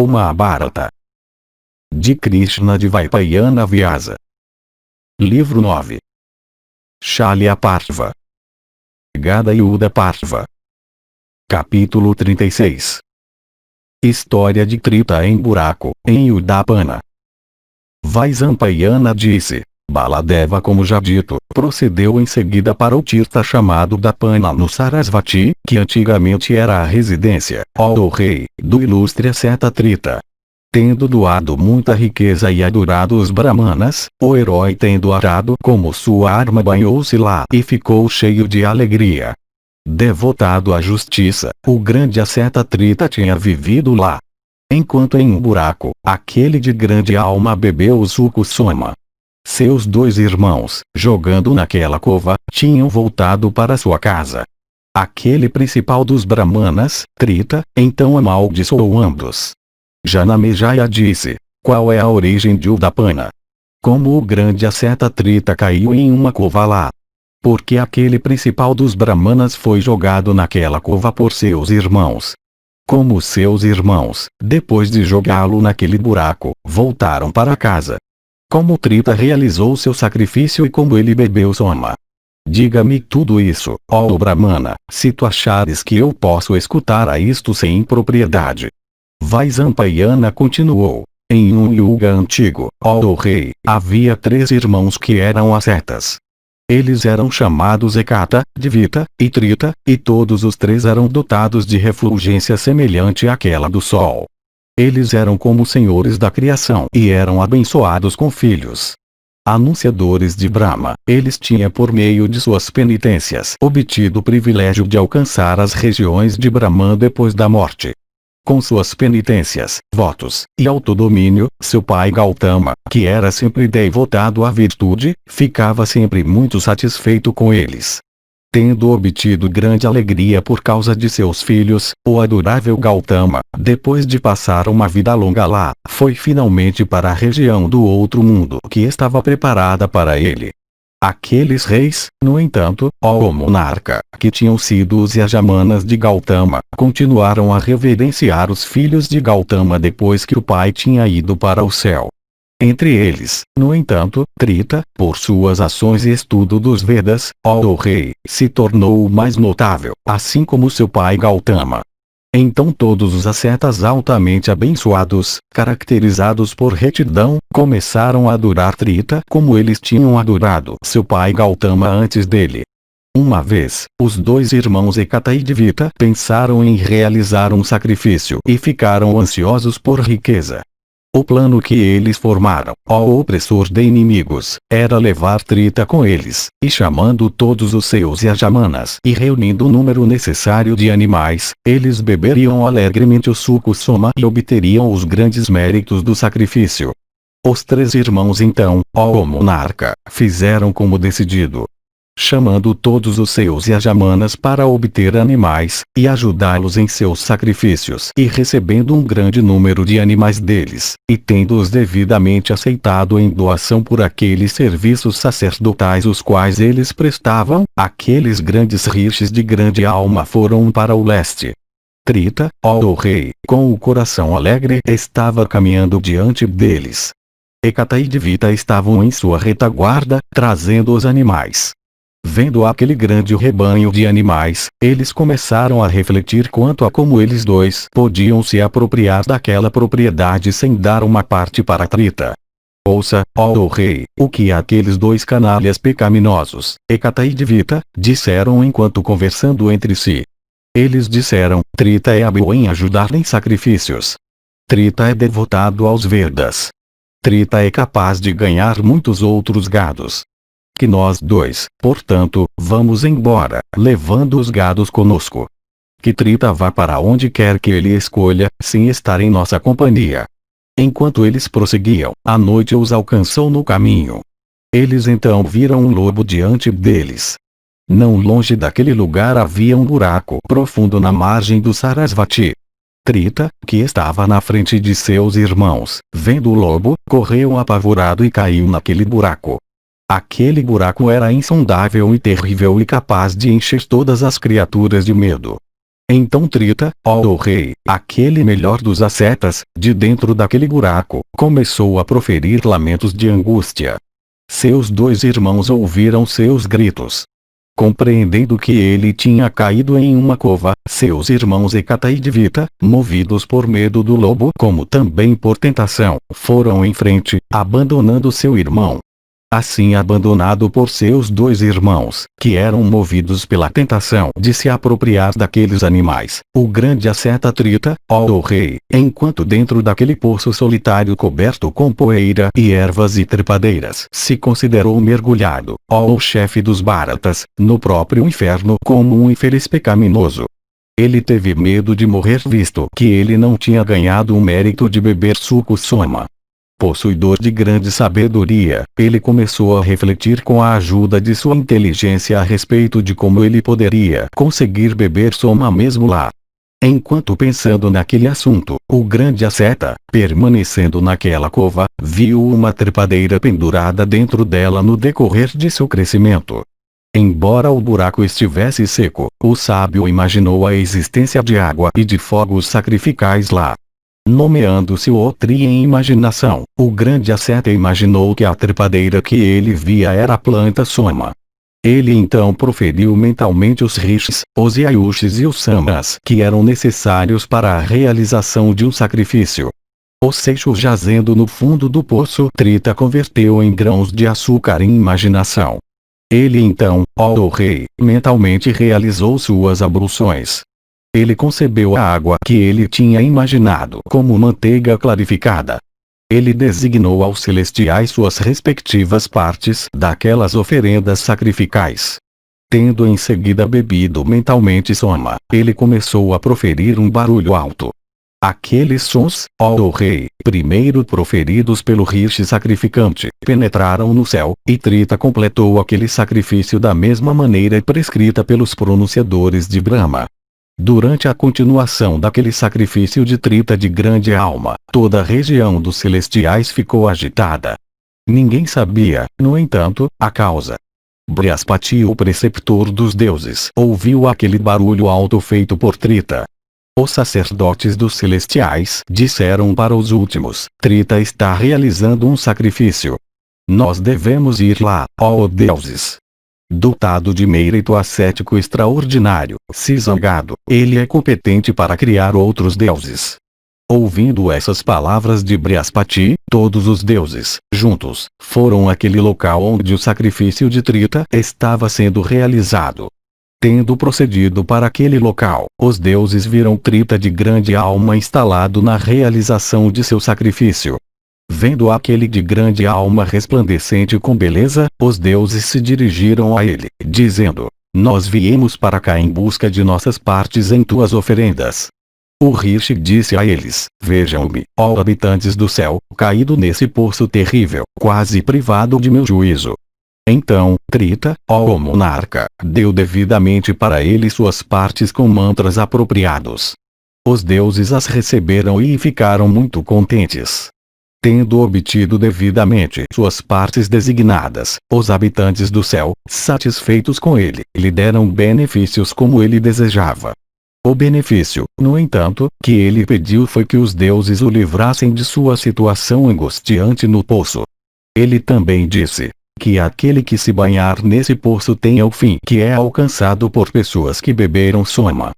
Mahabharata. De Krishna Dvaipayana Vyasa. Livro 9. Shalya Parva. Gadayuda Parva. Capítulo 36. História de Trita em buraco, em Udapana. Vaisampayana disse: Baladeva, como já dito, procedeu em seguida para o Tirtha chamado Dapana no Sarasvati, que antigamente era a residência, ó rei, do ilustre asceta Trita. Tendo doado muita riqueza e adorado os brahmanas, o herói, tendo arado como sua arma, banhou-se lá e ficou cheio de alegria. Devotado à justiça, o grande asceta Trita tinha vivido lá. Enquanto em um buraco, aquele de grande alma bebeu o suco soma. Seus dois irmãos, jogando naquela cova, tinham voltado para sua casa. Aquele principal dos brahmanas, Trita, então amaldiçoou ambos. Janamejaya disse: qual é a origem de Udapana? Como o grande asceta Trita caiu em uma cova lá? Porque aquele principal dos brahmanas foi jogado naquela cova por seus irmãos. Como seus irmãos, depois de jogá-lo naquele buraco, voltaram para casa. Como Trita realizou seu sacrifício e como ele bebeu soma. Diga-me tudo isso, ó Brahmana, se tu achares que eu posso escutar a isto sem impropriedade. Vaisampayana continuou: em um yuga antigo, ó rei, havia 3 irmãos que eram ascetas. Eles eram chamados Ekata, Dvita e Trita, e todos os 3 eram dotados de refulgência semelhante àquela do sol. Eles eram como senhores da criação e eram abençoados com filhos. Anunciadores de Brahma, eles tinham por meio de suas penitências obtido o privilégio de alcançar as regiões de Brahman depois da morte. Com suas penitências, votos e autodomínio, seu pai Gautama, que era sempre devotado à virtude, ficava sempre muito satisfeito com eles. Tendo obtido grande alegria por causa de seus filhos, o adorável Gautama, depois de passar uma vida longa lá, foi finalmente para a região do outro mundo que estava preparada para ele. Aqueles reis, no entanto, ó monarca, que tinham sido os Yajamanas de Gautama, continuaram a reverenciar os filhos de Gautama depois que o pai tinha ido para o céu. Entre eles, no entanto, Trita, por suas ações e estudo dos Vedas, ó rei, se tornou o mais notável, assim como seu pai Gautama. Então todos os ascetas altamente abençoados, caracterizados por retidão, começaram a adorar Trita como eles tinham adorado seu pai Gautama antes dele. Uma vez, os 2 irmãos Ekata e Dvita pensaram em realizar um sacrifício e ficaram ansiosos por riqueza. O plano que eles formaram, ó opressor de inimigos, era levar Trita com eles, e chamando todos os seus Yajamanas e reunindo o número necessário de animais, eles beberiam alegremente o suco soma e obteriam os grandes méritos do sacrifício. Os 3 irmãos então, ó monarca, fizeram como decidido. Chamando todos os seus Yajamanas para obter animais, e ajudá-los em seus sacrifícios e recebendo um grande número de animais deles, e tendo-os devidamente aceitado em doação por aqueles serviços sacerdotais os quais eles prestavam, aqueles grandes rishis de grande alma foram para o leste. Trita, ó rei, com o coração alegre, estava caminhando diante deles. Ekata e Dvita estavam em sua retaguarda, trazendo os animais. Vendo aquele grande rebanho de animais, eles começaram a refletir quanto a como eles 2 podiam se apropriar daquela propriedade sem dar uma parte para Trita. Ouça, ó rei, o que aqueles 2 canalhas pecaminosos, Ekata e Dvita, disseram enquanto conversando entre si. Eles disseram: Trita é hábil em ajudar em sacrifícios. Trita é devotado aos Vedas. Trita é capaz de ganhar muitos outros gados. Que nós 2, portanto, vamos embora, levando os gados conosco. Que Trita vá para onde quer que ele escolha, sem estar em nossa companhia. Enquanto eles prosseguiam, a noite os alcançou no caminho. Eles então viram um lobo diante deles. Não longe daquele lugar havia um buraco profundo na margem do Sarasvati. Trita, que estava na frente de seus irmãos, vendo o lobo, correu apavorado e caiu naquele buraco. Aquele buraco era insondável e terrível e capaz de encher todas as criaturas de medo. Então Trita, ó rei, aquele melhor dos ascetas, de dentro daquele buraco, começou a proferir lamentos de angústia. Seus 2 irmãos ouviram seus gritos. Compreendendo que ele tinha caído em uma cova, seus irmãos Hecata e Divita, movidos por medo do lobo como também por tentação, foram em frente, abandonando seu irmão. Assim abandonado por seus 2 irmãos, que eram movidos pela tentação de se apropriar daqueles animais, o grande asceta Trita, ó rei, enquanto dentro daquele poço solitário coberto com poeira e ervas e trepadeiras se considerou mergulhado, ó chefe dos Bharatas, no próprio inferno como um infeliz pecaminoso. Ele teve medo de morrer visto que ele não tinha ganhado o mérito de beber suco Soma. Possuidor de grande sabedoria, ele começou a refletir com a ajuda de sua inteligência a respeito de como ele poderia conseguir beber Soma mesmo lá. Enquanto pensando naquele assunto, o grande asceta, permanecendo naquela cova, viu uma trepadeira pendurada dentro dela no decorrer de seu crescimento. Embora o buraco estivesse seco, o sábio imaginou a existência de água e de fogos sacrificais lá. Nomeando-se o Tri em imaginação, o grande asceta imaginou que a trepadeira que ele via era a planta Soma. Ele então proferiu mentalmente os rishis, os yayushis e os samas que eram necessários para a realização de um sacrifício. O seixo jazendo no fundo do poço Trita converteu em grãos de açúcar em imaginação. Ele então, ó rei, mentalmente realizou suas abluções. Ele concebeu a água que ele tinha imaginado como manteiga clarificada. Ele designou aos celestiais suas respectivas partes daquelas oferendas sacrificais. Tendo em seguida bebido mentalmente Soma, ele começou a proferir um barulho alto. Aqueles sons, ó rei, primeiro proferidos pelo rishi sacrificante, penetraram no céu, e Trita completou aquele sacrifício da mesma maneira prescrita pelos pronunciadores de Brahma. Durante a continuação daquele sacrifício de Trita de grande alma, toda a região dos celestiais ficou agitada. Ninguém sabia, no entanto, a causa. Brihaspati, o preceptor dos deuses, ouviu aquele barulho alto feito por Trita. Os sacerdotes dos celestiais disseram para os últimos: Trita está realizando um sacrifício. Nós devemos ir lá, ó deuses. Dotado de mérito ascético extraordinário, cisangado, ele é competente para criar outros deuses. Ouvindo essas palavras de Brihaspati, todos os deuses, juntos, foram àquele local onde o sacrifício de Trita estava sendo realizado. Tendo procedido para aquele local, os deuses viram Trita de grande alma instalado na realização de seu sacrifício. Vendo aquele de grande alma resplandecente com beleza, os deuses se dirigiram a ele, dizendo: Nós viemos para cá em busca de nossas partes em tuas oferendas. O rishi disse a eles: Vejam-me, ó habitantes do céu, caído nesse poço terrível, quase privado de meu juízo. Então, Trita, ó monarca, deu devidamente para ele suas partes com mantras apropriados. Os deuses as receberam e ficaram muito contentes. Tendo obtido devidamente suas partes designadas, os habitantes do céu, satisfeitos com ele, lhe deram benefícios como ele desejava. O benefício, no entanto, que ele pediu foi que os deuses o livrassem de sua situação angustiante no poço. Ele também disse que aquele que se banhar nesse poço tenha o fim que é alcançado por pessoas que beberam Soma.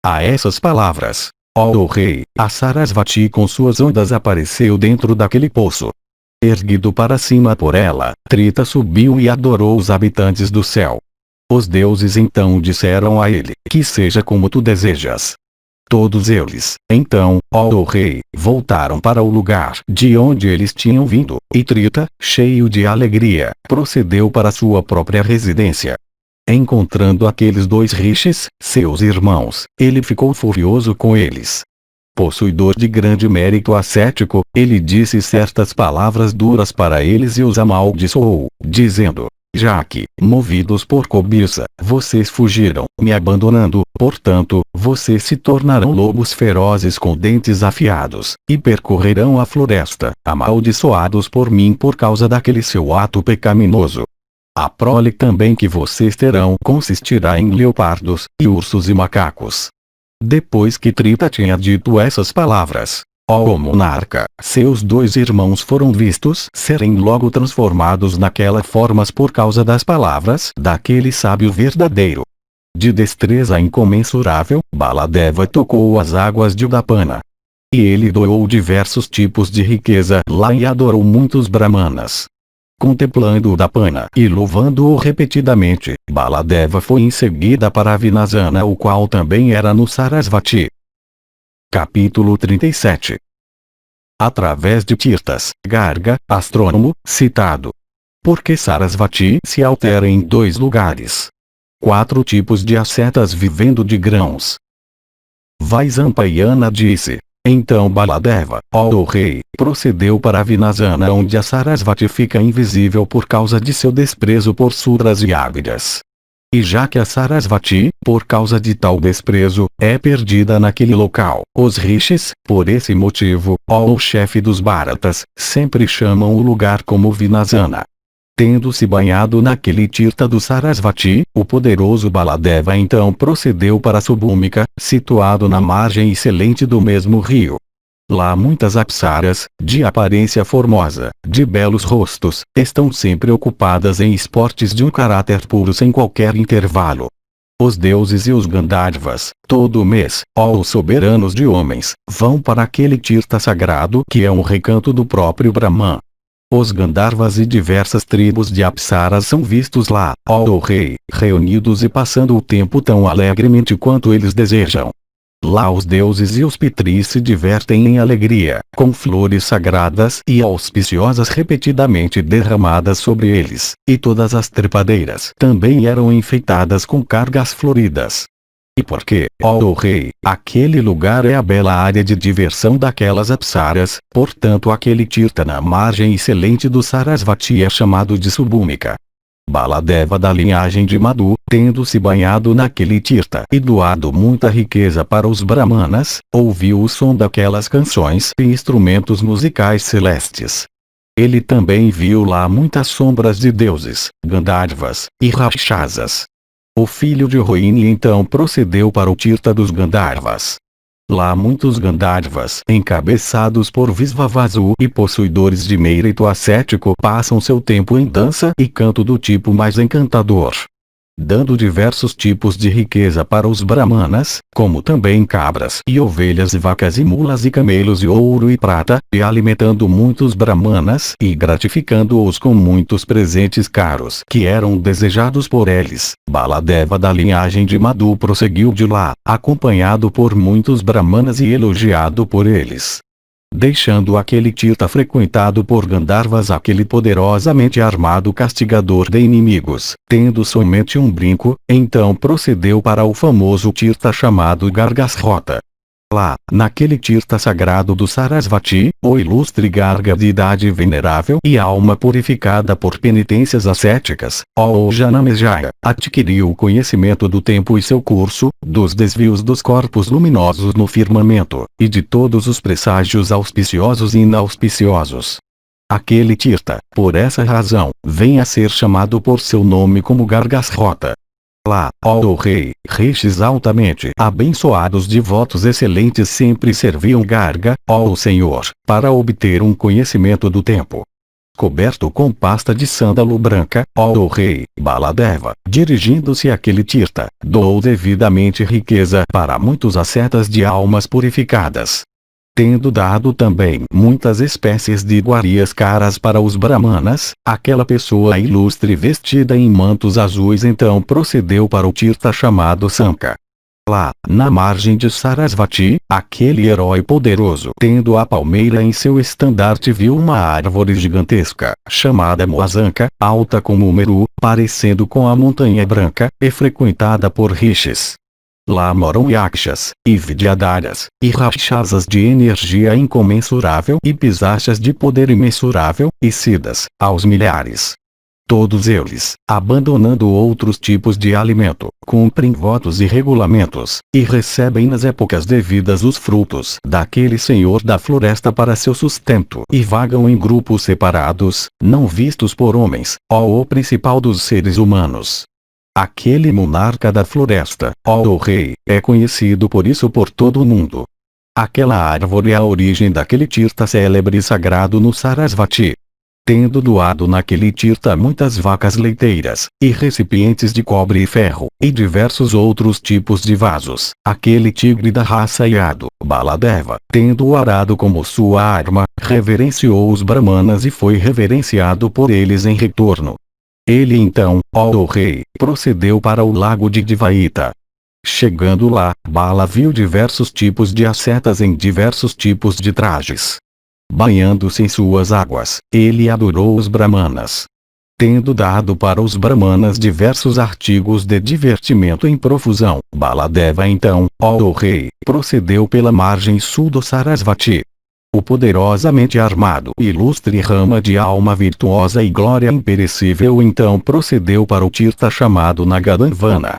A essas palavras, ó rei, a Sarasvati com suas ondas apareceu dentro daquele poço. Erguido para cima por ela, Trita subiu e adorou os habitantes do céu. Os deuses então disseram a ele: Que seja como tu desejas. Todos eles, então, ó rei, voltaram para o lugar de onde eles tinham vindo, e Trita, cheio de alegria, procedeu para sua própria residência. Encontrando aqueles 2 rishis, seus irmãos, ele ficou furioso com eles. Possuidor de grande mérito ascético, ele disse certas palavras duras para eles e os amaldiçoou, dizendo: Já que, movidos por cobiça, vocês fugiram, me abandonando, portanto, vocês se tornarão lobos ferozes com dentes afiados, e percorrerão a floresta, amaldiçoados por mim por causa daquele seu ato pecaminoso. A prole também que vocês terão consistirá em leopardos, e ursos e macacos. Depois que Trita tinha dito essas palavras, ó monarca, seus 2 irmãos foram vistos serem logo transformados naquela formas por causa das palavras daquele sábio verdadeiro. De destreza incomensurável, Baladeva tocou as águas de Udapana. E ele doou diversos tipos de riqueza lá e adorou muitos brahmanas. Contemplando Udapana e louvando-o repetidamente, Baladeva foi em seguida para Vinasana, o qual também era no Sarasvati. Capítulo 37. Através de Tirtas, Garga, astrônomo, citado. Porque Sarasvati se altera em 2 lugares. 4 tipos de ascetas vivendo de grãos. Vaisampayana disse. Então Baladeva, ó rei, procedeu para Vinasana, onde a Sarasvati fica invisível por causa de seu desprezo por Sudras e Ávidas. E já que a Sarasvati, por causa de tal desprezo, é perdida naquele local, os rishis, por esse motivo, ó o chefe dos Bharatas, sempre chamam o lugar como Vinasana. Tendo-se banhado naquele tirta do Sarasvati, o poderoso Baladeva então procedeu para Subhumika, situado na margem excelente do mesmo rio. Lá muitas apsaras, de aparência formosa, de belos rostos, estão sempre ocupadas em esportes de um caráter puro sem qualquer intervalo. Os deuses e os Gandharvas, todo mês, ó os soberanos de homens, vão para aquele tirta sagrado que é um recanto do próprio Brahman. Os Gandharvas e diversas tribos de apsaras são vistos lá, ó rei, reunidos e passando o tempo tão alegremente quanto eles desejam. Lá os deuses e os pitris se divertem em alegria, com flores sagradas e auspiciosas repetidamente derramadas sobre eles, e todas as trepadeiras também eram enfeitadas com cargas floridas. E porque, ó rei, aquele lugar é a bela área de diversão daquelas apsaras, portanto aquele tirta na margem excelente do Sarasvati é chamado de Subhumika. Baladeva da linhagem de Madhu, tendo se banhado naquele tirta e doado muita riqueza para os brahmanas, ouviu o som daquelas canções e instrumentos musicais celestes. Ele também viu lá muitas sombras de deuses, Gandharvas e Rakshasas. O filho de Rohini então procedeu para o tirta dos Gandharvas. Lá muitos Gandharvas, encabeçados por Visvavasu e possuidores de mérito ascético, passam seu tempo em dança e canto do tipo mais encantador, dando diversos tipos de riqueza para os brahmanas, como também cabras e ovelhas e vacas e mulas e camelos e ouro e prata, e alimentando muitos brahmanas e gratificando-os com muitos presentes caros que eram desejados por eles. Baladeva da linhagem de Madhu prosseguiu de lá, acompanhado por muitos brahmanas e elogiado por eles. Deixando aquele tirta frequentado por Gandharvas, aquele poderosamente armado castigador de inimigos, tendo somente um brinco, então procedeu para o famoso tirta chamado Gargasrota. Lá, naquele tirta sagrado do Sarasvati, o ilustre Garga de idade venerável e alma purificada por penitências ascéticas, ó Janamejaya, adquiriu o conhecimento do tempo e seu curso, dos desvios dos corpos luminosos no firmamento, e de todos os presságios auspiciosos e inauspiciosos. Aquele tirta, por essa razão, vem a ser chamado por seu nome como Gargasrota. Lá, ó rei, rishis altamente abençoados devotos excelentes sempre serviam Garga, ó Senhor, para obter um conhecimento do tempo. Coberto com pasta de sândalo branca, ó rei, Baladeva, dirigindo-se àquele tirta, doou devidamente riqueza para muitos ascetas de almas purificadas. Tendo dado também muitas espécies de iguarias caras para os brahmanas, aquela pessoa ilustre vestida em mantos azuis então procedeu para o tirta chamado Sanka. Lá, na margem de Sarasvati, aquele herói poderoso, tendo a palmeira em seu estandarte, viu uma árvore gigantesca, chamada Moasanka, alta como o Meru, parecendo com a montanha branca, e frequentada por rishis. Lá moram yakshas, e vidyadharas, e rakshasas de energia incomensurável e pisachas de poder imensurável, e siddhas, aos milhares. Todos eles, abandonando outros tipos de alimento, cumprem votos e regulamentos, e recebem nas épocas devidas os frutos daquele senhor da floresta para seu sustento, e vagam em grupos separados, não vistos por homens, ó o principal dos seres humanos. aquele monarca da floresta, ó o rei, é conhecido por isso por todo o mundo. Aquela árvore é a origem daquele Tirtha célebre e sagrado no Sarasvati. Tendo doado naquele Tirtha muitas vacas leiteiras, e recipientes de cobre e ferro, e diversos outros tipos de vasos, aquele tigre da raça Yadu, Baladeva, tendo o arado como sua arma, reverenciou os brahmanas e foi reverenciado por eles em retorno. Ele então, ó o rei, procedeu para o lago de Dvaita. Chegando lá, Bala viu diversos tipos de ascetas em diversos tipos de trajes. Banhando-se em suas águas, ele adorou os brahmanas. Tendo dado para os brahmanas diversos artigos de divertimento em profusão, Baladeva então, ó o rei, procedeu pela margem sul do Sarasvati. O poderosamente armado e ilustre rama de alma virtuosa e glória imperecível então procedeu para o Tirtha chamado Nagadhanvana.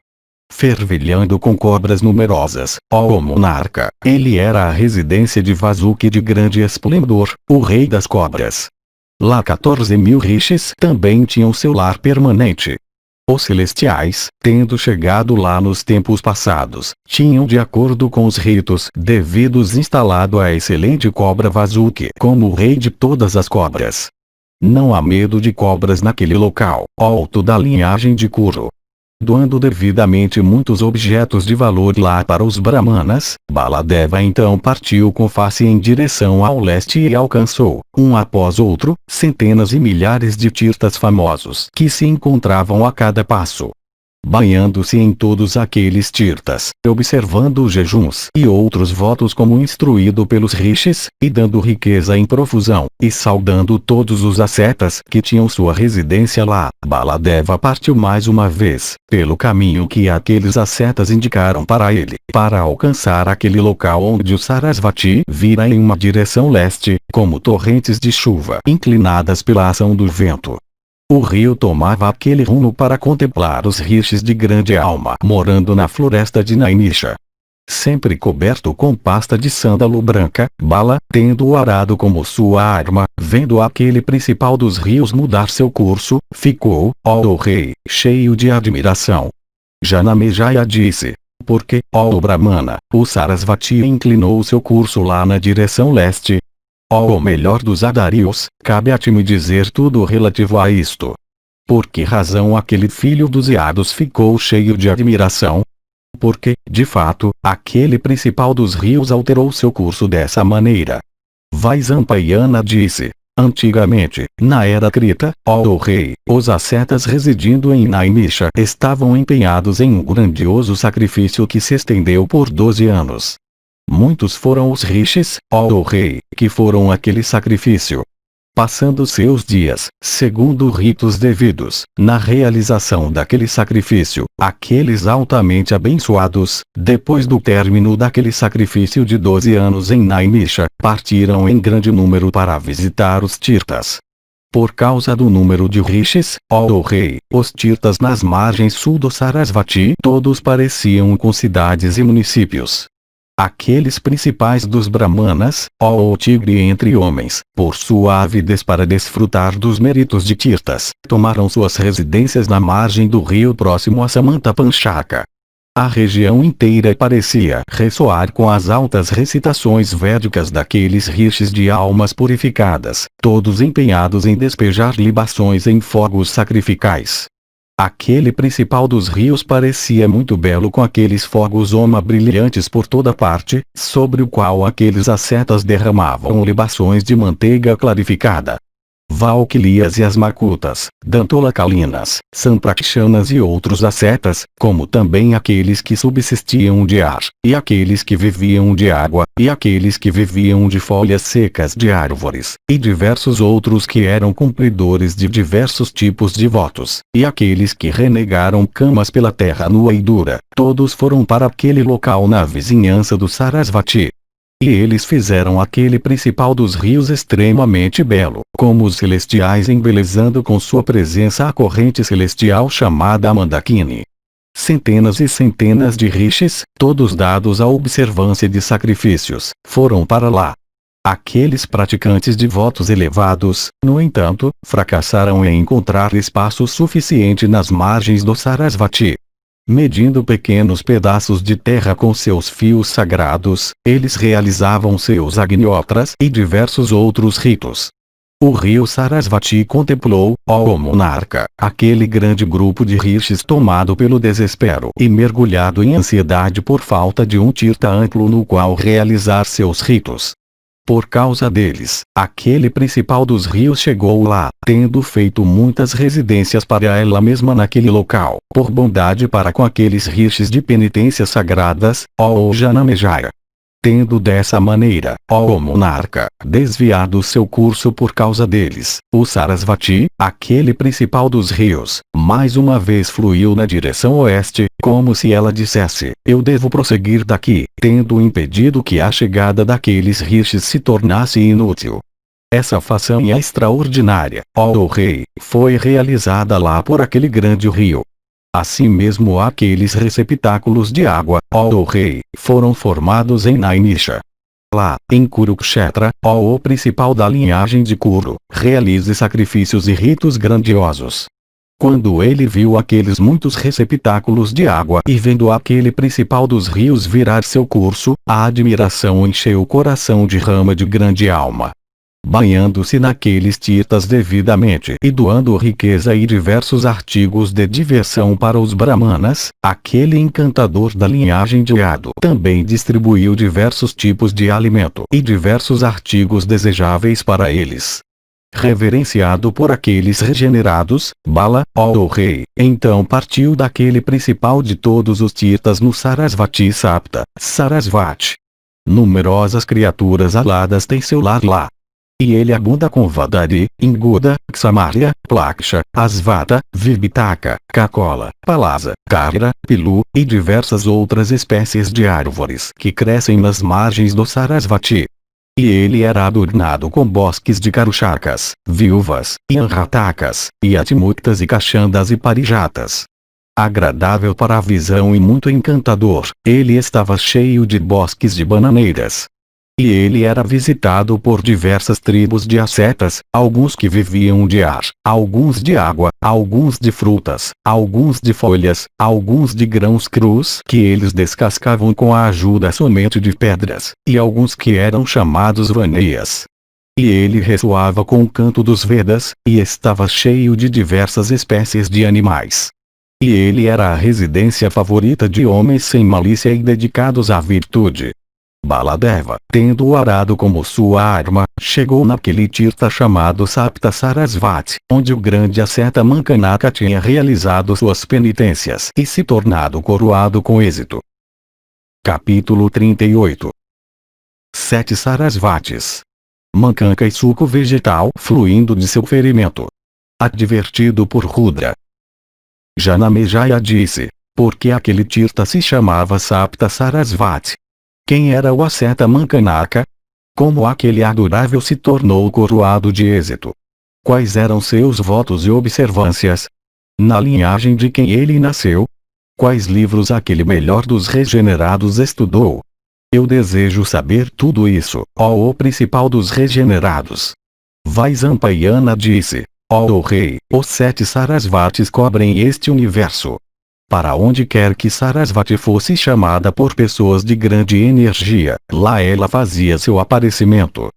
Fervilhando com cobras numerosas, ó monarca, ele era a residência de Vasuki de grande esplendor, o rei das cobras. Lá 14.000 rishis também tinham seu lar permanente. Os celestiais, tendo chegado lá nos tempos passados, tinham de acordo com os ritos devidos instalado a excelente cobra Vasuki como o rei de todas as cobras. Não há medo de cobras naquele local, alto da linhagem de Kuru. Doando devidamente muitos objetos de valor lá para os brahmanas, Baladeva então partiu com face em direção ao leste e alcançou, um após outro, centenas e milhares de tirtas famosos que se encontravam a cada passo. Banhando-se em todos aqueles tirtas, observando os jejuns e outros votos como instruído pelos rishis, e dando riqueza em profusão, e saudando todos os ascetas que tinham sua residência lá, Baladeva partiu mais uma vez, pelo caminho que aqueles ascetas indicaram para ele, para alcançar aquele local onde o Sarasvati vira em uma direção leste, como torrentes de chuva inclinadas pela ação do vento. O rio tomava aquele rumo para contemplar os rishis de grande alma morando na floresta de Naimisha. Sempre coberto com pasta de sândalo branca, Bala, tendo o arado como sua arma, vendo aquele principal dos rios mudar seu curso, ficou, ó o rei, cheio de admiração. Janamejaya disse: porque, ó Brahmana, o Sarasvati inclinou seu curso lá na direção leste? Ó o melhor dos Adarios, cabe a ti me dizer tudo relativo a isto. Por que razão aquele filho dos Yados ficou cheio de admiração? Porque, de fato, aquele principal dos rios alterou seu curso dessa maneira. Vaisampayana disse: antigamente, na era Krita, ó o rei, os ascetas residindo em Naimisha estavam empenhados em um grandioso sacrifício que se estendeu por 12 anos. Muitos foram os rishis, ó o rei, que foram aquele sacrifício. Passando seus dias, segundo ritos devidos, na realização daquele sacrifício, aqueles altamente abençoados, depois do término daquele sacrifício de 12 anos em Naimisha, partiram em grande número para visitar os tirtas. Por causa do número de rishis, ó o rei, os tirtas nas margens sul do Sarasvati todos pareciam com cidades e municípios. Aqueles principais dos brahmanas, ó o tigre entre homens, por sua avidez para desfrutar dos méritos de tirtas, tomaram suas residências na margem do rio próximo a Samantapanchaka. A região inteira parecia ressoar com as altas recitações védicas daqueles rishis de almas purificadas, todos empenhados em despejar libações em fogos sacrificais. Aquele principal dos rios parecia muito belo com aqueles fogos Oma brilhantes por toda parte, sobre o qual aqueles ascetas derramavam libações de manteiga clarificada. Valquilias e as Makutas, Dantolakalinas, Samprakshanas e outros ascetas, como também aqueles que subsistiam de ar, e aqueles que viviam de água, e aqueles que viviam de folhas secas de árvores, e diversos outros que eram cumpridores de diversos tipos de votos, e aqueles que renegaram camas pela terra nua e dura, todos foram para aquele local na vizinhança do Sarasvati. E eles fizeram aquele principal dos rios extremamente belo, como os celestiais embelezando com sua presença a corrente celestial chamada Mandakini. Centenas e centenas de rishis, todos dados à observância de sacrifícios, foram para lá. Aqueles praticantes de votos elevados, no entanto, fracassaram em encontrar espaço suficiente nas margens do Sarasvati. Medindo pequenos pedaços de terra com seus fios sagrados, eles realizavam seus agniotras e diversos outros ritos. O rio Sarasvati contemplou, ó monarca, aquele grande grupo de rishis tomado pelo desespero e mergulhado em ansiedade por falta de um tirtha amplo no qual realizar seus ritos. Por causa deles, aquele principal dos rios chegou lá, tendo feito muitas residências para ela mesma naquele local, por bondade para com aqueles rishis de penitências sagradas, ó Janamejaya. Tendo dessa maneira, ó monarca, desviado seu curso por causa deles, o Sarasvati, aquele principal dos rios, mais uma vez fluiu na direção oeste, como se ela dissesse: eu devo prosseguir daqui, tendo impedido que a chegada daqueles rishis se tornasse inútil. Essa façanha extraordinária, ó rei, foi realizada lá por aquele grande rio. Assim mesmo aqueles receptáculos de água, ó rei, foram formados em Naimisha. Lá, em Kurukshetra, ó o principal da linhagem de Kuru, realize sacrifícios e ritos grandiosos. Quando ele viu aqueles muitos receptáculos de água e vendo aquele principal dos rios virar seu curso, a admiração encheu o coração de Rama de grande alma. Banhando-se naqueles tirthas devidamente e doando riqueza e diversos artigos de diversão para os brahmanas, aquele encantador da linhagem de Yadu também distribuiu diversos tipos de alimento e diversos artigos desejáveis para eles. Reverenciado por aqueles regenerados, Bala, ó rei, então partiu daquele principal de todos os tirthas no Sarasvati Sapta, Sarasvati. Numerosas criaturas aladas têm seu lar lá. E ele abunda com Vadari, Inguda, Xamarya, Plaksha, Asvata, Vibitaka, Kakola, Palasa, Kara, Pilu, e diversas outras espécies de árvores que crescem nas margens do Sarasvati. E ele era adornado com bosques de Karuchakas, viúvas, e Anratakas, e Atimuktas e Kachandas e Parijatas. Agradável para a visão e muito encantador, ele estava cheio de bosques de bananeiras. E ele era visitado por diversas tribos de ascetas, alguns que viviam de ar, alguns de água, alguns de frutas, alguns de folhas, alguns de grãos crus que eles descascavam com a ajuda somente de pedras, e alguns que eram chamados vaneias. E ele ressoava com o canto dos Vedas, e estava cheio de diversas espécies de animais. E ele era a residência favorita de homens sem malícia e dedicados à virtude. Baladeva, tendo-o arado como sua arma, chegou naquele tirtha chamado Sapta Sarasvati, onde o grande asceta Mankanaka tinha realizado suas penitências e se tornado coroado com êxito. Capítulo 38. 7 Sarasvatis. Mankanaka e suco vegetal fluindo de seu ferimento. Advertido por Rudra. Janamejaya disse: por que aquele tirtha se chamava Sapta Sarasvati? Quem era o asceta Mankanaka? Como aquele adorável se tornou coroado de êxito? Quais eram seus votos e observâncias? Na linhagem de quem ele nasceu? Quais livros aquele melhor dos regenerados estudou? Eu desejo saber tudo isso, ó o principal dos regenerados. Vaisampayana disse: ó rei, os 7 Sarasvatis cobrem este universo. Para onde quer que Sarasvati fosse chamada por pessoas de grande energia, lá ela fazia seu aparecimento.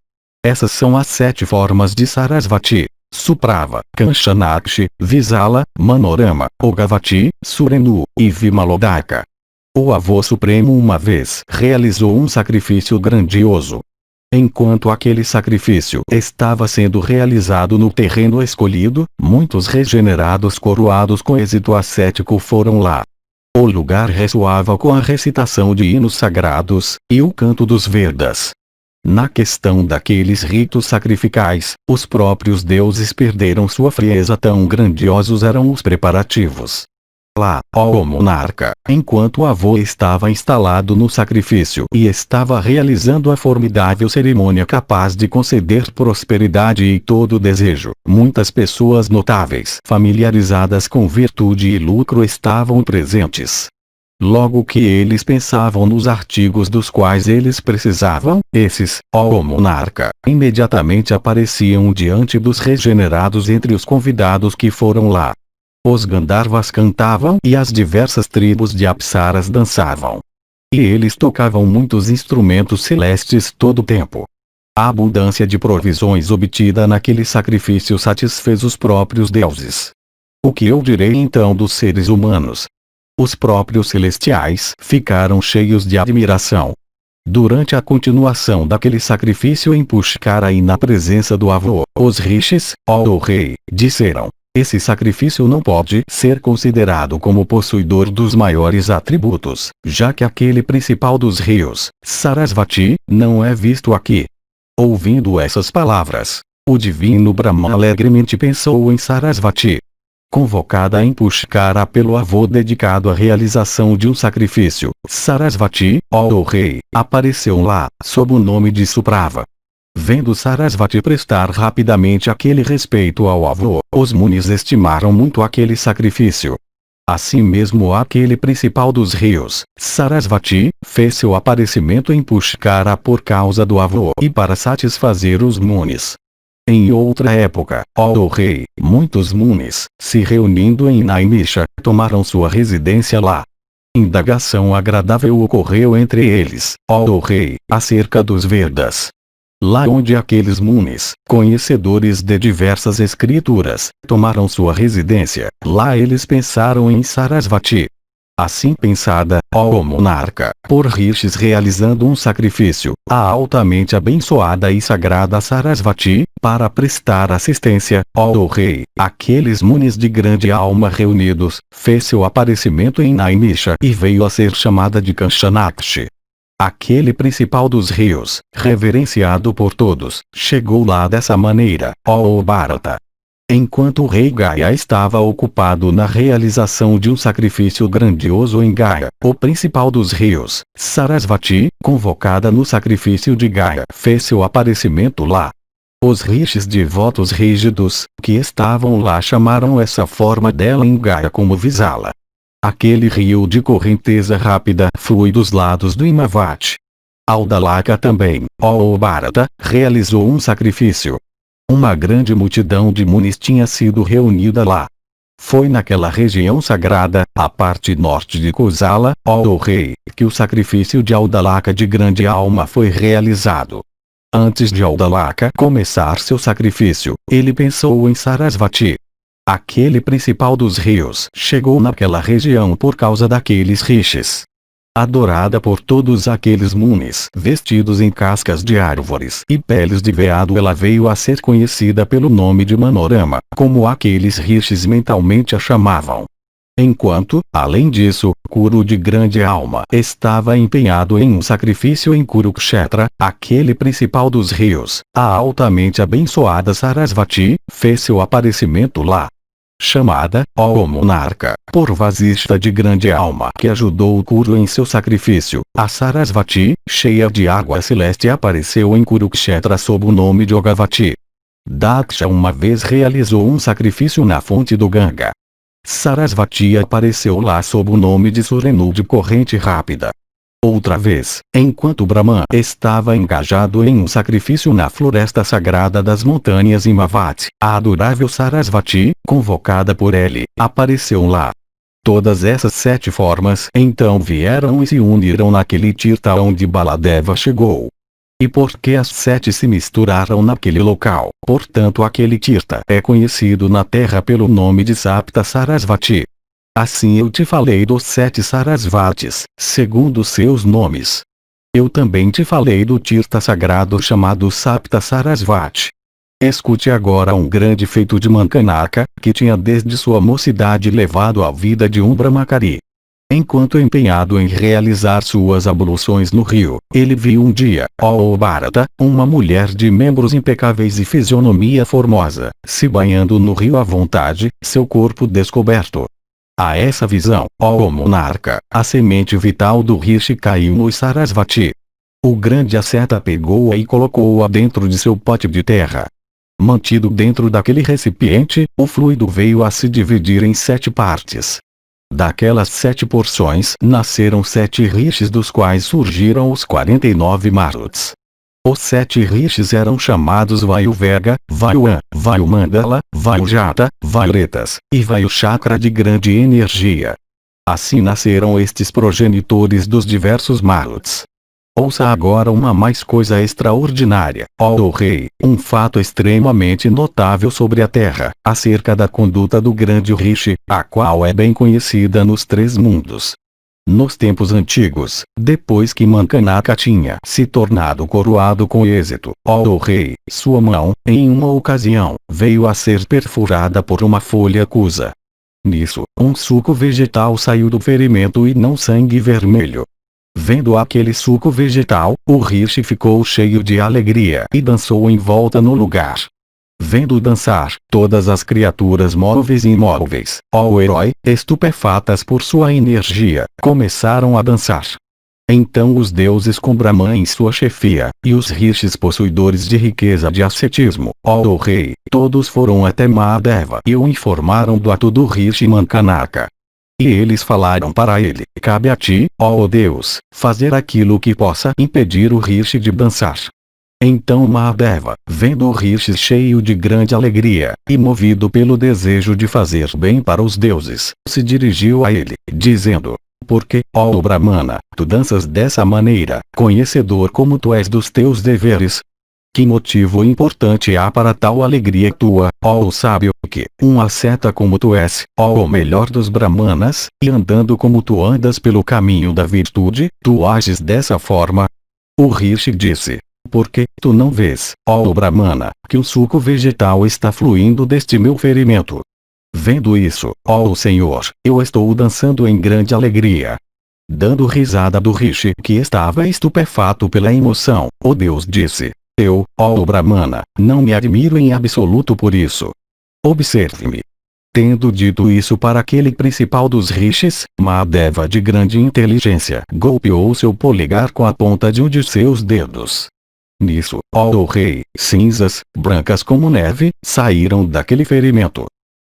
Essas são as 7 formas de Sarasvati: Suprava, Kanchanakshi, Visala, Manorama, Ogavati, Surenu, e Vimalodaka. O avô supremo uma vez realizou um sacrifício grandioso. Enquanto aquele sacrifício estava sendo realizado no terreno escolhido, muitos regenerados coroados com êxito ascético foram lá. O lugar ressoava com a recitação de hinos sagrados, e o canto dos Vedas. Na questão daqueles ritos sacrificais, os próprios deuses perderam sua frieza, tão grandiosos eram os preparativos. Lá, ó monarca, enquanto o avô estava instalado no sacrifício e estava realizando a formidável cerimônia capaz de conceder prosperidade e todo desejo, muitas pessoas notáveis familiarizadas com virtude e lucro estavam presentes. Logo que eles pensavam nos artigos dos quais eles precisavam, esses, ó monarca, imediatamente apareciam diante dos regenerados entre os convidados que foram lá. Os Gandharvas cantavam e as diversas tribos de Apsaras dançavam. E eles tocavam muitos instrumentos celestes todo o tempo. A abundância de provisões obtida naquele sacrifício satisfez os próprios deuses. O que eu direi então dos seres humanos? Os próprios celestiais ficaram cheios de admiração. Durante a continuação daquele sacrifício em Pushkara e na presença do avô, os rishis, ó rei, disseram: esse sacrifício não pode ser considerado como possuidor dos maiores atributos, já que aquele principal dos rios, Sarasvati, não é visto aqui. Ouvindo essas palavras, o divino Brahma alegremente pensou em Sarasvati. Convocada em Pushkara pelo avô dedicado à realização de um sacrifício, Sarasvati, ó rei, apareceu lá, sob o nome de Suprava. Vendo Sarasvati prestar rapidamente aquele respeito ao avô, os munis estimaram muito aquele sacrifício. Assim mesmo aquele principal dos rios, Sarasvati, fez seu aparecimento em Pushkara por causa do avô e para satisfazer os munis. Em outra época, ó rei, muitos munis, se reunindo em Naimisha, tomaram sua residência lá. Indagação agradável ocorreu entre eles, ó rei, acerca dos Vedas. Lá onde aqueles munis, conhecedores de diversas escrituras, tomaram sua residência, lá eles pensaram em Sarasvati. Assim pensada, ó monarca, por rishis realizando um sacrifício, a altamente abençoada e sagrada Sarasvati, para prestar assistência, ó rei, aqueles munis de grande alma reunidos, fez seu aparecimento em Naimisha e veio a ser chamada de Kanchanakshi. Aquele principal dos rios, reverenciado por todos, chegou lá dessa maneira, ó Bharata. Enquanto o rei Gaya estava ocupado na realização de um sacrifício grandioso em Gaya, o principal dos rios, Sarasvati, convocada no sacrifício de Gaya, fez seu aparecimento lá. Os rishis devotos rígidos, que estavam lá chamaram essa forma dela em Gaya como Visala. Aquele rio de correnteza rápida flui dos lados do Himavati. Audalaka também, ó Bharata, realizou um sacrifício. Uma grande multidão de munis tinha sido reunida lá. Foi naquela região sagrada, a parte norte de Kosala, ó rei, que o sacrifício de Audalaka de grande alma foi realizado. Antes de Audalaka começar seu sacrifício, ele pensou em Sarasvati. Aquele principal dos rios chegou naquela região por causa daqueles rishis. Adorada por todos aqueles munis vestidos em cascas de árvores e peles de veado, ela veio a ser conhecida pelo nome de Manorama, como aqueles rishis mentalmente a chamavam. Enquanto, além disso, Kuru de grande alma estava empenhado em um sacrifício em Kurukshetra, aquele principal dos rios, a altamente abençoada Sarasvati, fez seu aparecimento lá. Chamada, ó monarca, por Vasishta de grande alma que ajudou o Kuru em seu sacrifício, a Sarasvati, cheia de água celeste, apareceu em Kurukshetra sob o nome de Ogavati. Daksha uma vez realizou um sacrifício na fonte do Ganga. Sarasvati apareceu lá sob o nome de Surenu de corrente rápida. Outra vez, enquanto Brahma estava engajado em um sacrifício na floresta sagrada das montanhas Himavati, a adorável Sarasvati, convocada por ele, apareceu lá. Todas essas 7 formas então vieram e se uniram naquele tirtha onde Baladeva chegou. E porque as 7 se misturaram naquele local, portanto aquele tirtha é conhecido na terra pelo nome de Sapta Sarasvati. Assim eu te falei dos 7 Sarasvatis, segundo seus nomes. Eu também te falei do tirtha sagrado chamado Sapta Sarasvati. Escute agora um grande feito de Mankanaka, que tinha desde sua mocidade levado a vida de um brahmachari. Enquanto empenhado em realizar suas abluções no rio, ele viu um dia, ó Bharata, uma mulher de membros impecáveis e fisionomia formosa, se banhando no rio à vontade, seu corpo descoberto. A essa visão, ó monarca, a semente vital do rishi caiu no Sarasvati. O grande asceta pegou-a e colocou-a dentro de seu pote de terra. Mantido dentro daquele recipiente, o fluido veio a se dividir em 7 partes. Daquelas 7 porções nasceram 7 rishis, dos quais surgiram os 49 maruts. Os 7 rishis eram chamados Vayuverga, Vayuan, Vayumandala, Vayujata, Vayuretas e Vayuchakra de grande energia. Assim nasceram estes progenitores dos diversos maruts. Ouça agora uma mais coisa extraordinária, ó rei, um fato extremamente notável sobre a terra, acerca da conduta do grande rishi, a qual é bem conhecida nos 3 mundos. Nos tempos antigos, depois que Mankanaka tinha se tornado coroado com êxito, ó rei, sua mão, em uma ocasião, veio a ser perfurada por uma folha cusa. Nisso, um suco vegetal saiu do ferimento e não sangue vermelho. Vendo aquele suco vegetal, o rishi ficou cheio de alegria e dançou em volta no lugar. Vendo dançar todas as criaturas móveis e imóveis, ó herói, estupefatas por sua energia, começaram a dançar. Então os deuses com Brahma em sua chefia, e os rishis possuidores de riqueza de ascetismo, ó rei, todos foram até Mahadeva e o informaram do ato do rishi Mankanaka. E eles falaram para ele: cabe a ti, ó Deus, fazer aquilo que possa impedir o rishi de dançar. Então Mahadeva, vendo o rishi cheio de grande alegria, e movido pelo desejo de fazer bem para os deuses, se dirigiu a ele, dizendo: porque, ó Brahmana, tu danças dessa maneira, conhecedor como tu és dos teus deveres? Que motivo importante há para tal alegria tua, ó sábio, que, um asceta como tu és, ó o melhor dos Brahmanas, e andando como tu andas pelo caminho da virtude, tu ages dessa forma? O rishi disse: porque tu não vês, ó Brahmana, que o suco vegetal está fluindo deste meu ferimento? Vendo isso, ó Senhor, eu estou dançando em grande alegria. Dando risada do rishi, que estava estupefato pela emoção, o Deus disse: eu, ó Brahmana, não me admiro em absoluto por isso. Observe-me. Tendo dito isso para aquele principal dos rishis, Mahadeva, de grande inteligência, golpeou seu polegar com a ponta de um de seus dedos. Nisso, ó rei, cinzas, brancas como neve, saíram daquele ferimento.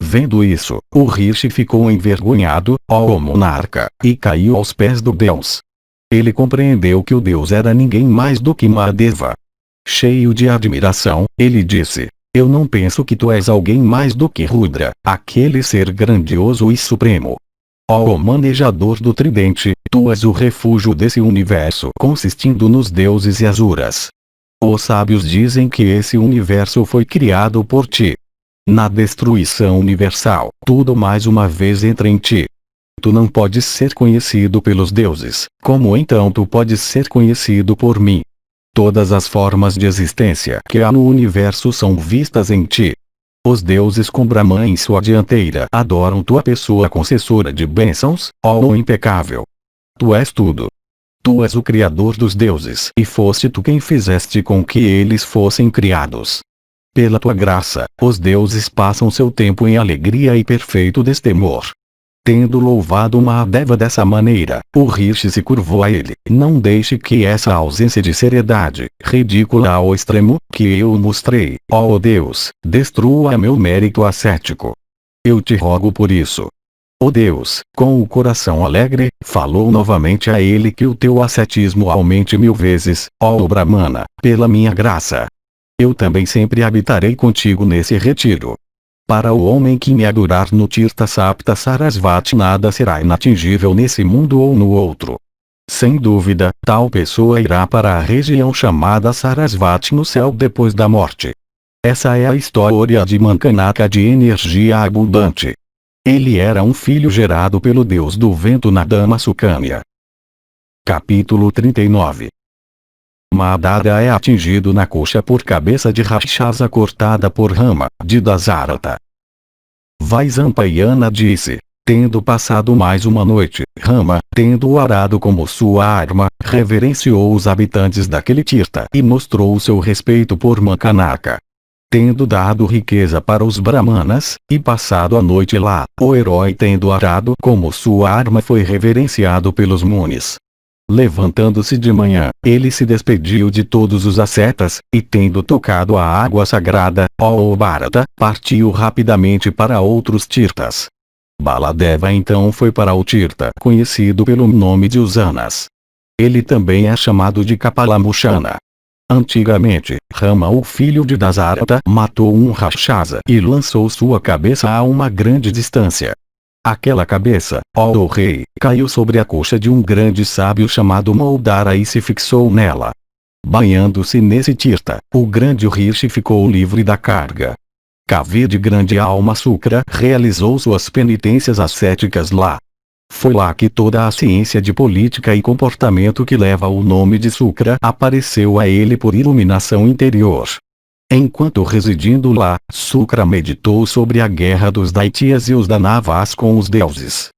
Vendo isso, o rishi ficou envergonhado, ó monarca, e caiu aos pés do Deus. Ele compreendeu que o Deus era ninguém mais do que Mahadeva. Cheio de admiração, ele disse: eu não penso que tu és alguém mais do que Rudra, aquele ser grandioso e supremo. Ó manejador do tridente, tu és o refúgio desse universo consistindo nos deuses e asuras. Os sábios dizem que esse universo foi criado por ti. Na destruição universal, tudo mais uma vez entra em ti. Tu não podes ser conhecido pelos deuses, como então tu podes ser conhecido por mim? Todas as formas de existência que há no universo são vistas em ti. Os deuses com Brahma em sua dianteira adoram tua pessoa concessora de bênçãos, ó impecável. Tu és tudo. Tu és o Criador dos deuses e foste tu quem fizeste com que eles fossem criados. Pela tua graça, os deuses passam seu tempo em alegria e perfeito destemor. Tendo louvado Mahadeva dessa maneira, o rishi se curvou a ele: não deixe que essa ausência de seriedade, ridícula ao extremo, que eu mostrei, ó Deus, destrua meu mérito ascético. Eu te rogo por isso. O Deus, com o coração alegre, falou novamente a ele: que o teu ascetismo aumente 1000 vezes, ó Brahmana, pela minha graça. Eu também sempre habitarei contigo nesse retiro. Para o homem que me adorar no Tirtha Sapta Sarasvati, nada será inatingível nesse mundo ou no outro. Sem dúvida, tal pessoa irá para a região chamada Sarasvati no céu depois da morte. Essa é a história de Mankanaka de energia abundante. Ele era um filho gerado pelo deus do vento Nadama Sukanya. Capítulo 39. Mahadada é atingido na coxa por cabeça de Rakshasa cortada por Rama, de Dasarata. Vaisampayana disse: tendo passado mais uma noite, Rama, tendo o arado como sua arma, reverenciou os habitantes daquele Tirtha e mostrou seu respeito por Mankanaka. Tendo dado riqueza para os Brahmanas, e passado a noite lá, o herói tendo arado como sua arma foi reverenciado pelos Munis. Levantando-se de manhã, ele se despediu de todos os ascetas, e tendo tocado a água sagrada, ó Bharata, partiu rapidamente para outros Tirthas. Baladeva então foi para o Tirtha, conhecido pelo nome de Usanas. Ele também é chamado de Kapalamushana. Antigamente, Rama, o filho de Dasarata, matou um Rakshasa e lançou sua cabeça a uma grande distância. Aquela cabeça, ó rei, caiu sobre a coxa de um grande sábio chamado Moldara e se fixou nela. Banhando-se nesse Tirtha, o grande Rishi ficou livre da carga. Kavi de grande alma Sukra realizou suas penitências ascéticas lá. Foi lá que toda a ciência de política e comportamento que leva o nome de Sukra apareceu a ele por iluminação interior. Enquanto residindo lá, Sukra meditou sobre a guerra dos Daityas e os Danavas com os deuses.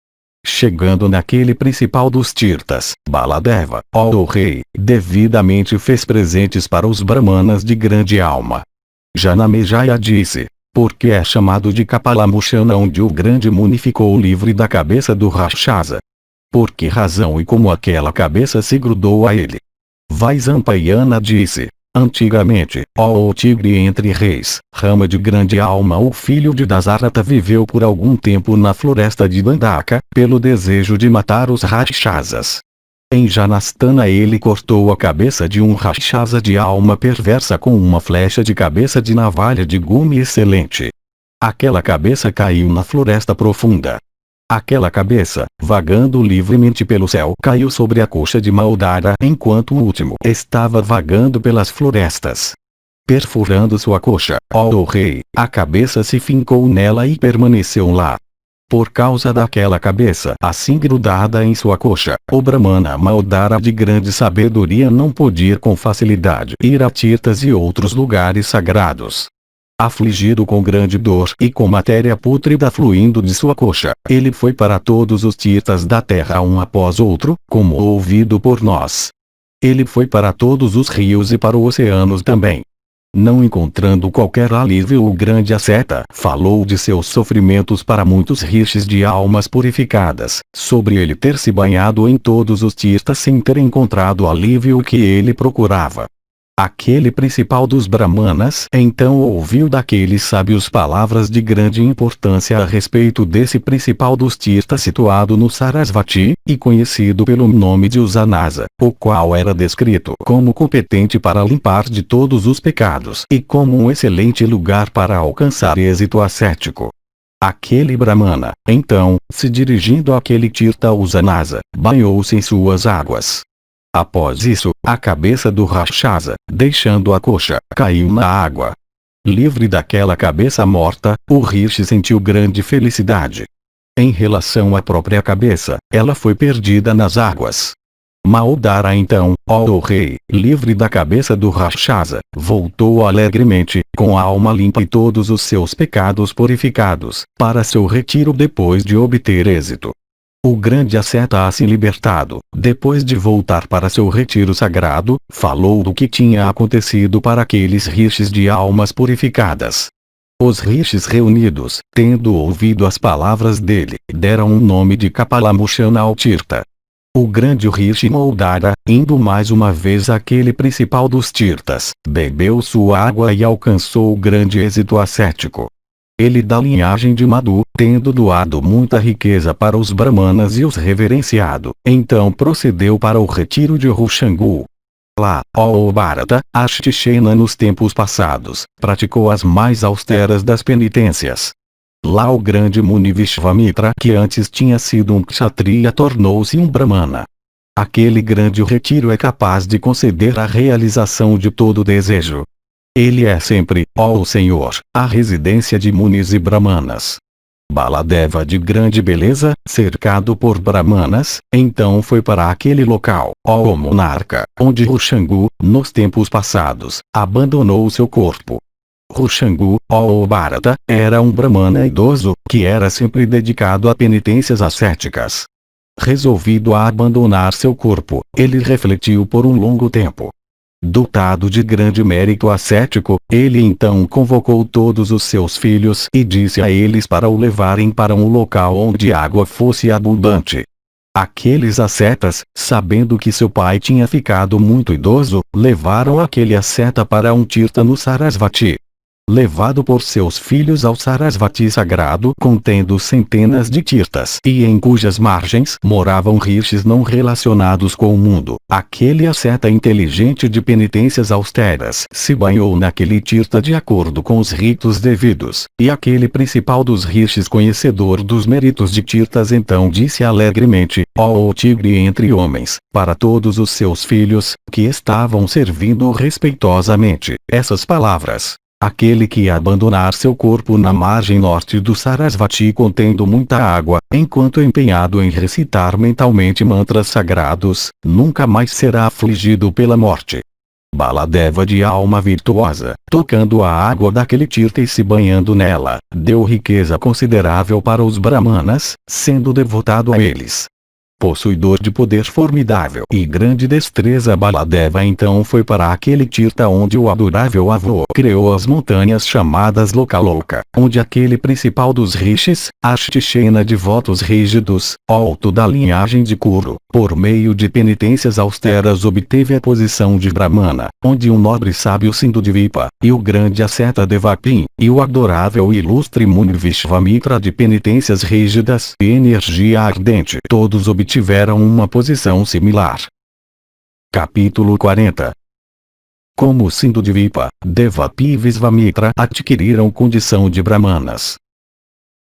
Chegando naquele principal dos Tirthas, Baladeva, ó rei, devidamente fez presentes para os Brahmanas de grande alma. Janamejaya disse: porque é chamado de Kapalamushana, onde o grande Muni ficou livre da cabeça do Rakshasa. Por que razão e como aquela cabeça se grudou a ele? Vaisampayana disse: antigamente, ó tigre entre reis, Rama de grande alma, o filho de Dasarata, viveu por algum tempo na floresta de Dandaka, pelo desejo de matar os Rakshasas. Em Janastana ele cortou a cabeça de um Rakshasa de alma perversa com uma flecha de cabeça de navalha de gume excelente. Aquela cabeça caiu na floresta profunda. Aquela cabeça, vagando livremente pelo céu, caiu sobre a coxa de Maldara enquanto o último estava vagando pelas florestas. Perfurando sua coxa, ó rei, a cabeça se fincou nela e permaneceu lá. Por causa daquela cabeça assim grudada em sua coxa, o Brahmana Maldara de grande sabedoria não podia com facilidade ir a Tirthas e outros lugares sagrados. Afligido com grande dor e com matéria pútrida fluindo de sua coxa, ele foi para todos os Tirthas da terra um após outro, como ouvido por nós. Ele foi para todos os rios e para os oceanos também. Não encontrando qualquer alívio, o grande asceta falou de seus sofrimentos para muitos rishis de almas purificadas, sobre ele ter se banhado em todos os Tirthas sem ter encontrado o alívio que ele procurava. Aquele principal dos Brahmanas então ouviu daqueles sábios palavras de grande importância a respeito desse principal dos Tirthas situado no Sarasvati, e conhecido pelo nome de Usanasa, o qual era descrito como competente para limpar de todos os pecados e como um excelente lugar para alcançar êxito ascético. Aquele Brahmana, então, se dirigindo àquele Tirtha Usanasa, banhou-se em suas águas. Após isso, a cabeça do Rakshasa, deixando a coxa, caiu na água. Livre daquela cabeça morta, o rishi sentiu grande felicidade. Em relação à própria cabeça, ela foi perdida nas águas. Maldara então, ó rei, livre da cabeça do Rakshasa, voltou alegremente, com a alma limpa e todos os seus pecados purificados, para seu retiro depois de obter êxito. O grande asceta assim libertado, depois de voltar para seu retiro sagrado, falou do que tinha acontecido para aqueles rishis de almas purificadas. Os rishis reunidos, tendo ouvido as palavras dele, deram um nome de Kapalamushana ao Tirtha. O grande rishi Moldara, indo mais uma vez àquele principal dos Tirthas, bebeu sua água e alcançou o grande êxito ascético. Ele da linhagem de Madhu, tendo doado muita riqueza para os Brahmanas e os reverenciado, então procedeu para o retiro de Rushangu. Lá, ó Bharata, Ashtishena nos tempos passados, praticou as mais austeras das penitências. Lá o grande Muni Vishvamitra, que antes tinha sido um kshatriya, tornou-se um Brahmana. Aquele grande retiro é capaz de conceder a realização de todo desejo. Ele é sempre, ó Senhor, a residência de Munis e Brahmanas. Baladeva de grande beleza, cercado por Brahmanas, então foi para aquele local, ó monarca, onde Rushangu, nos tempos passados, abandonou seu corpo. Rushangu, ó Bharata, era um Brahmana idoso, que era sempre dedicado a penitências ascéticas. Resolvido a abandonar seu corpo, ele refletiu por um longo tempo. Dotado de grande mérito ascético, ele então convocou todos os seus filhos e disse a eles para o levarem para um local onde água fosse abundante. Aqueles ascetas, sabendo que seu pai tinha ficado muito idoso, levaram aquele asceta para um Tirtha no Sarasvati. levado por seus filhos ao Sarasvati sagrado contendo centenas de tirtas e em cujas margens moravam rishis não relacionados com o mundo. Aquele asceta inteligente de penitências austeras se banhou naquele tirta de acordo com os ritos devidos, e aquele principal dos rishis conhecedor dos méritos de tirtas então disse alegremente, ó tigre entre homens, para todos os seus filhos, que estavam servindo respeitosamente, essas palavras. Aquele que abandonar seu corpo na margem norte do Sarasvati contendo muita água, enquanto empenhado em recitar mentalmente mantras sagrados, nunca mais será afligido pela morte. Baladeva de alma virtuosa, tocando a água daquele tirta e se banhando nela, deu riqueza considerável para os brahmanas, sendo devotado a eles. Possuidor de poder formidável e grande destreza, Baladeva então foi para aquele tirta onde o adorável avô criou as montanhas chamadas Lokaloka, onde aquele principal dos rishis, Ashtishena de votos rígidos, alto da linhagem de Kuru, por meio de penitências austeras obteve a posição de Brahmana, onde o nobre sábio Sindudvipa, e o grande asceta Devapin, e o adorável e ilustre Muni Vishvamitra de penitências rígidas e energia ardente, todos obtiveram uma posição similar. Capítulo 40. Como Sindudvipa, Devapi e Visvamitra adquiriram condição de Brahmanas.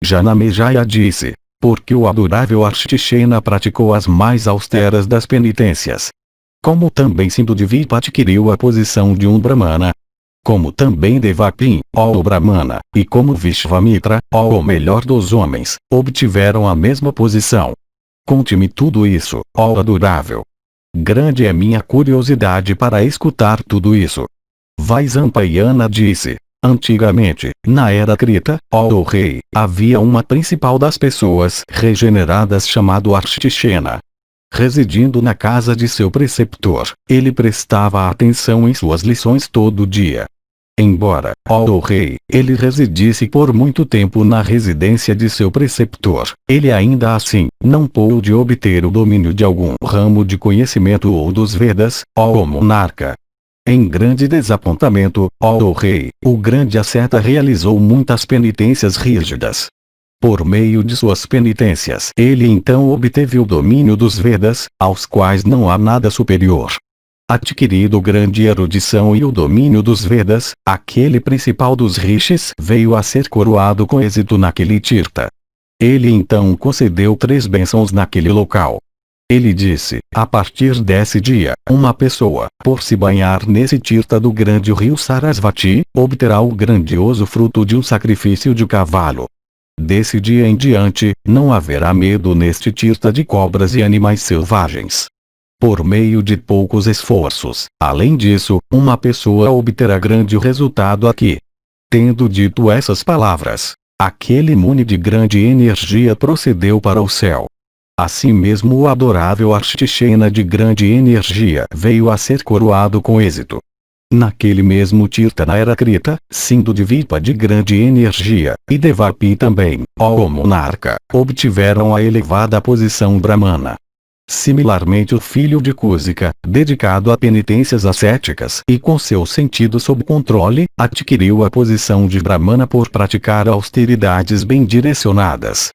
Janamejaya disse, porque o adorável Ashtishena praticou as mais austeras das penitências. Como também Sindudvipa adquiriu a posição de um Brahmana. Como também Devapin, ó Brahmana, e como Vishvamitra, ó o melhor dos homens, obtiveram a mesma posição. Conte-me tudo isso, ó adorável. Grande é minha curiosidade para escutar tudo isso. Vaisampayana disse, antigamente, na era Krita, ó rei, havia uma principal das pessoas regeneradas chamado Ashtishena. Residindo na casa de seu preceptor, ele prestava atenção em suas lições todo dia. Embora, ó rei, ele residisse por muito tempo na residência de seu preceptor, ele ainda assim, não pôde obter o domínio de algum ramo de conhecimento ou dos Vedas, ó monarca. Em grande desapontamento, ó rei, o grande asceta realizou muitas penitências rígidas. Por meio de suas penitências, ele então obteve o domínio dos Vedas, aos quais não há nada superior. Adquirido grande erudição e o domínio dos Vedas, aquele principal dos rishis veio a ser coroado com êxito naquele tirta. Ele então concedeu 3 bênçãos naquele local. Ele disse, a partir desse dia, uma pessoa, por se banhar nesse tirta do grande rio Sarasvati, obterá o grandioso fruto de um sacrifício de cavalo. Desse dia em diante, não haverá medo neste tirta de cobras e animais selvagens. Por meio de poucos esforços, além disso, uma pessoa obterá grande resultado aqui. Tendo dito essas palavras, aquele Muni de grande energia procedeu para o céu. Assim mesmo o adorável Ashtishena de grande energia veio a ser coroado com êxito. Naquele mesmo tirta na era Krita, Sindudvipa de grande energia, e Devapi também, ó monarca, obtiveram a elevada posição brahmana. Similarmente o filho de Kusika, dedicado a penitências ascéticas e com seu sentido sob controle, adquiriu a posição de Brahmana por praticar austeridades bem direcionadas.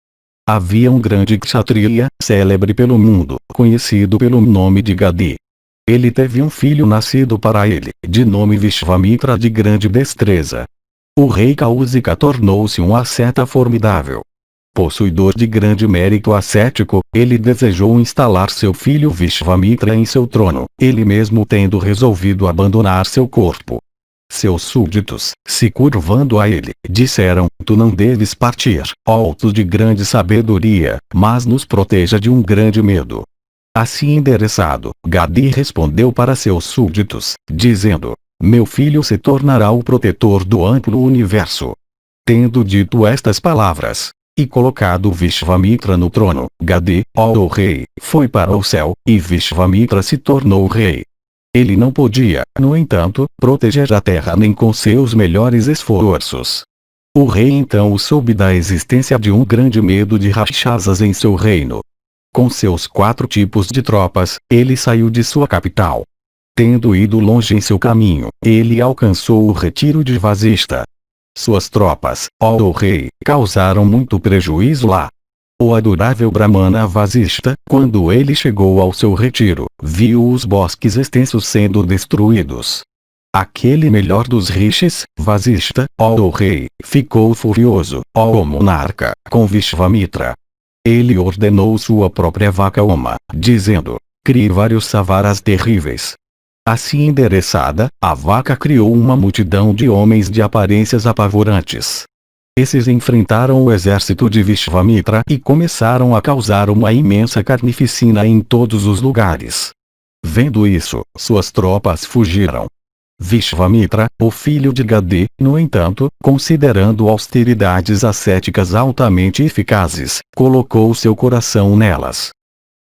Havia um grande kshatriya, célebre pelo mundo, conhecido pelo nome de Gadi. Ele teve um filho nascido para ele, de nome Vishvamitra de grande destreza. O rei Kausika tornou-se um asceta formidável. Possuidor de grande mérito ascético, ele desejou instalar seu filho Vishvamitra em seu trono, ele mesmo tendo resolvido abandonar seu corpo. Seus súditos, se curvando a ele, disseram, tu não deves partir, alto de grande sabedoria, mas nos proteja de um grande medo. Assim endereçado, Gadi respondeu para seus súditos, dizendo, meu filho se tornará o protetor do amplo universo. Tendo dito estas palavras, e colocado Vishvamitra no trono, Gadi, ó rei, foi para o céu, e Vishvamitra se tornou rei. Ele não podia, no entanto, proteger a terra nem com seus melhores esforços. O rei então soube da existência de um grande medo de Rakshasas em seu reino. Com seus 4 tipos de tropas, ele saiu de sua capital. Tendo ido longe em seu caminho, ele alcançou o retiro de Vasista. Suas tropas, ó rei, causaram muito prejuízo lá. O adorável Brahmana Vasista, quando ele chegou ao seu retiro, viu os bosques extensos sendo destruídos. Aquele melhor dos rishis, Vasista, ó rei, ficou furioso, ó monarca, com Vishvamitra. Ele ordenou sua própria vaca Uma, dizendo: crie vários savaras terríveis. Assim endereçada, a vaca criou uma multidão de homens de aparências apavorantes. Esses enfrentaram o exército de Vishvamitra e começaram a causar uma imensa carnificina em todos os lugares. Vendo isso, suas tropas fugiram. Vishvamitra, o filho de Gadi, no entanto, considerando austeridades ascéticas altamente eficazes, colocou seu coração nelas.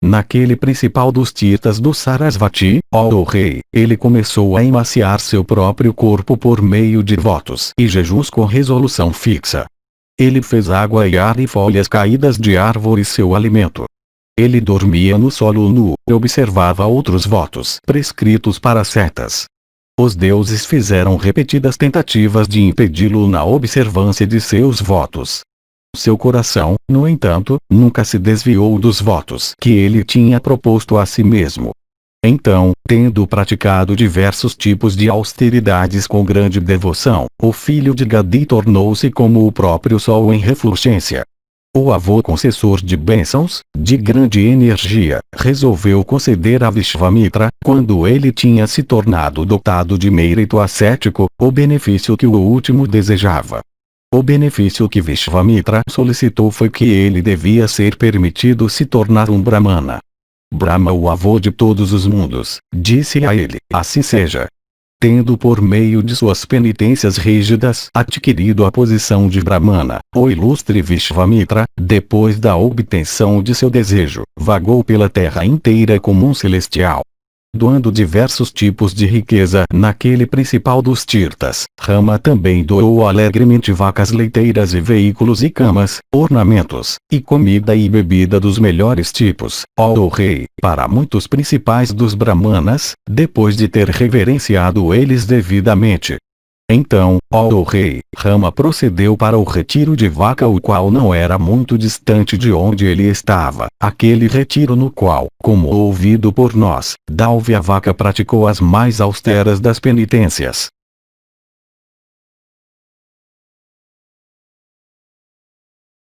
Naquele principal dos Tirthas do Sarasvati, ó rei, ele começou a emaciar seu próprio corpo por meio de votos e jejuns com resolução fixa. Ele fez água e ar e folhas caídas de árvores seu alimento. Ele dormia no solo nu e observava outros votos prescritos para setas. Os deuses fizeram repetidas tentativas de impedi-lo na observância de seus votos. Seu coração, no entanto, nunca se desviou dos votos que ele tinha proposto a si mesmo. Então, tendo praticado diversos tipos de austeridades com grande devoção, o filho de Gadi tornou-se como o próprio sol em refulgência. O avô concessor de bênçãos, de grande energia, resolveu conceder a Vishvamitra, quando ele tinha se tornado dotado de mérito ascético, o benefício que o último desejava. O benefício que Vishvamitra solicitou foi que ele devia ser permitido se tornar um Brahmana. Brahma, o avô de todos os mundos, disse a ele: assim seja. Tendo por meio de suas penitências rígidas adquirido a posição de Brahmana, o ilustre Vishvamitra, depois da obtenção de seu desejo, vagou pela terra inteira como um celestial, doando diversos tipos de riqueza naquele principal dos Tirthas. Rama também doou alegremente vacas leiteiras e veículos e camas, ornamentos, e comida e bebida dos melhores tipos, ó rei, para muitos principais dos Brahmanas, depois de ter reverenciado eles devidamente. Então, ó rei, Rama procedeu para o retiro de vaca, o qual não era muito distante de onde ele estava, aquele retiro no qual, como ouvido por nós, Dalvya vaca praticou as mais austeras das penitências.